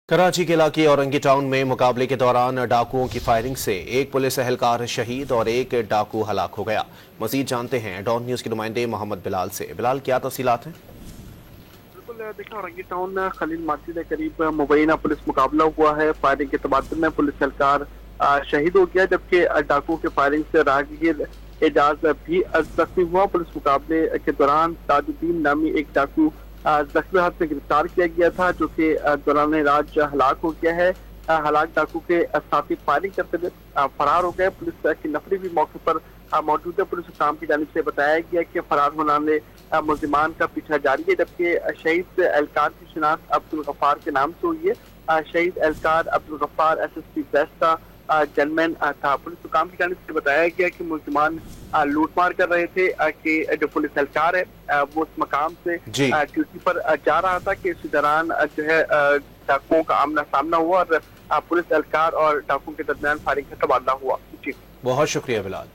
कराची के इलाके औरंगी टाउन में मुकाबले के दौरान डाकुओं की फायरिंग से एक पुलिस एहलकार शहीद और एक डाकू हलाक हो गया। मजीद जानते हैं डॉन न्यूज के नुमाइंदे मोहम्मद बिलाल से। बिलाल, क्या तफसीलात हैं? बिल्कुल देखिए, औरंगी टाउन खलील मार्केट के करीब मुबैना पुलिस मुकाबला हुआ है। फायरिंग के तबादले में पुलिस एहलकार शहीद हो गया, जबकि डाकुओं के फायरिंग से राहगीर एजाज भी जख्मी हुआ। पुलिस मुकाबले के दौरान ताजुद्दीन नामी एक डाकू जख्मी हाथ में गिरफ्तार किया गया था, जो कि दौरान राज हलाक हो गया है। हलाक डाकू के साथी फायरिंग करते हुए फरार हो गए। पुलिस की नफरी भी मौके पर मौजूद है। पुलिस हुकाम की जानिब से बताया गया कि फरार होने वाले मुलजिमान का पीछा जारी है, जबकि शहीद एहलकार की शिनाख्त अब्दुल गफ्फार के नाम से हुई है। शहीद एहलकार अब्दुल गफ्फार SSP वेस्ट का जनमैन था। पुलिस हुकाम की जानिब से बताया गया कि मुलजिमान लूटमार कर रहे थे कि जो पुलिस एहलकार है वो उस मकाम से ड्यूटी पर जा रहा था कि इसी दौरान जो है डाकुओं का आमना सामना हुआ और पुलिस एहलकार और डाकुओं के दरमियान फायरिंग का तबादला हुआ। जी, बहुत शुक्रिया बिलाल।